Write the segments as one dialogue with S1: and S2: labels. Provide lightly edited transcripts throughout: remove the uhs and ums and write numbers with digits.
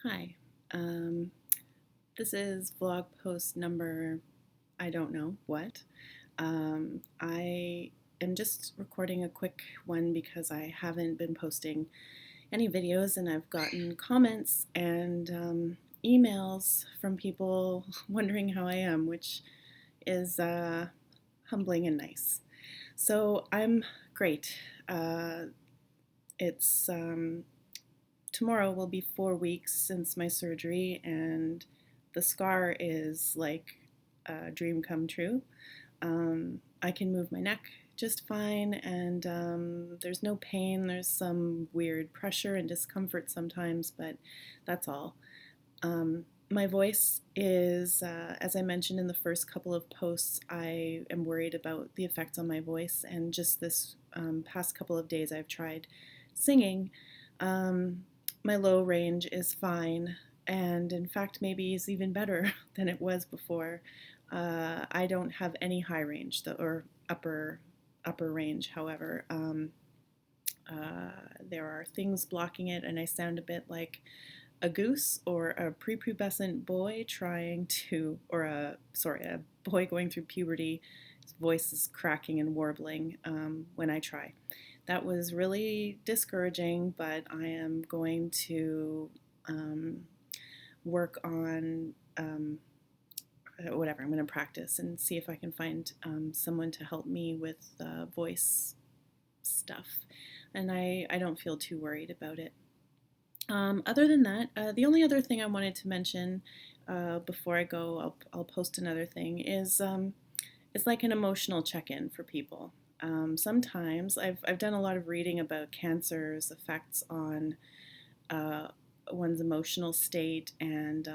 S1: Hi, um, this is vlog post number I don't know what. I am just recording a quick one because I haven't been posting any videos and I've gotten comments and emails from people wondering how I am, which is humbling and nice. So I'm great. It's tomorrow will be 4 weeks since my surgery, and the scar is like a dream come true. I can move my neck just fine, and there's no pain. There's some weird pressure and discomfort sometimes, but that's all. My voice is, as I mentioned in the first couple of posts, I am worried about the effects on my voice, and just this past couple of days I've tried singing. Um, my low range is fine, and in fact, maybe is even better than it was before. I don't have any high range or upper range. However, there are things blocking it, and I sound a bit like a goose or a prepubescent boy trying to, or a boy going through puberty. His voice is cracking and warbling when I try. That was really discouraging, but I am going to um, work on whatever. I'm going to practice and see if I can find someone to help me with voice stuff. And I don't feel too worried about it. Other than that, the only other thing I wanted to mention before I go, I'll post another thing, is it's like an emotional check-in for people. Sometimes I've done a lot of reading about cancer's effects on uh, one's emotional state and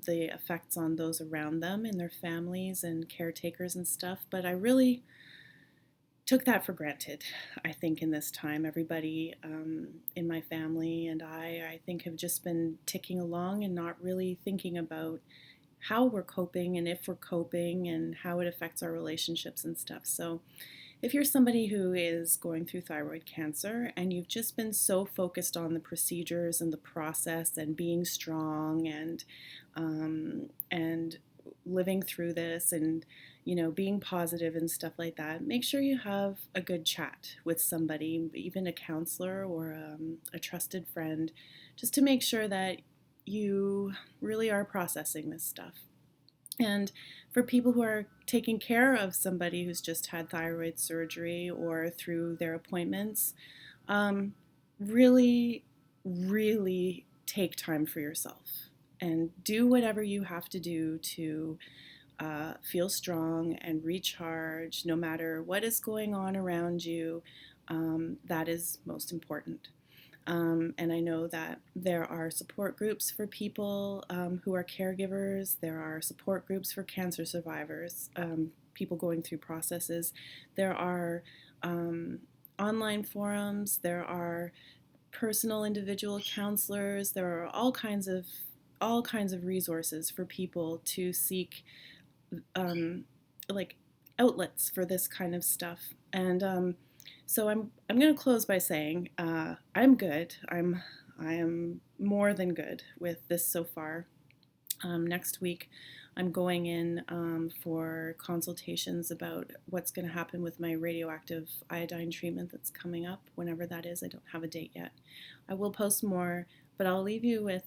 S1: the effects on those around them and their families and caretakers and stuff, but I really took that for granted. I think in this time, everybody in my family and I think, have just been ticking along and not really thinking about how we're coping and if we're coping and how it affects our relationships and stuff. So, if you're somebody who is going through thyroid cancer and you've just been so focused on the procedures and the process and being strong and living through this and being positive and stuff like that, make sure you have a good chat with somebody, even a counselor or a trusted friend, just to make sure that you really are processing this stuff. And for people who are taking care of somebody who's just had thyroid surgery or through their appointments, um, really, really take time for yourself and do whatever you have to do to feel strong and recharge no matter what is going on around you. That is most important. And I know that there are support groups for people who are caregivers. There are support groups for cancer survivors, people going through processes. There are online forums. There are personal individual counselors. There are all kinds of resources for people to seek um, like outlets for this kind of stuff. And so I'm going to close by saying I'm good. I am more than good with this so far. Next week, I'm going in for consultations about what's going to happen with my radioactive iodine treatment that's coming up, whenever that is. I don't have a date yet. I will post more, but I'll leave you with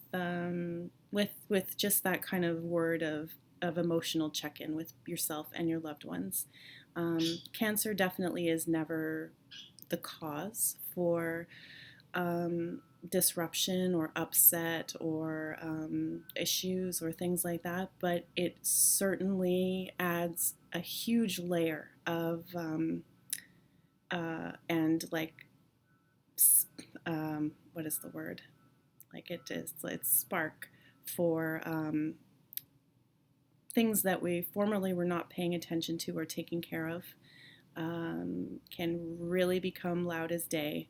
S1: just that kind of word of emotional check-in with yourself and your loved ones. Cancer definitely is never the cause for disruption or upset or issues or things like that, but it certainly adds a huge layer of and like what is the word? Like it's spark for things that we formerly were not paying attention to or taking care of, can really become loud as day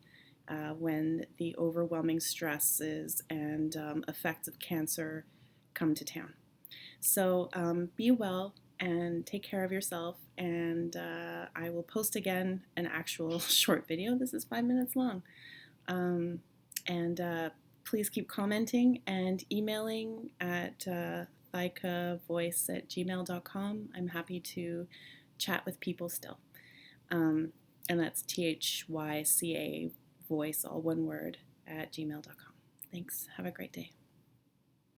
S1: when the overwhelming stresses and effects of cancer come to town. So be well and take care of yourself. And I will post again an actual short video. This is 5 minutes long. And please keep commenting and emailing at thykavoice@gmail.com. I'm happy to chat with people still. And that's THYCA voice, all one word, at gmail.com. Thanks. Have a great day.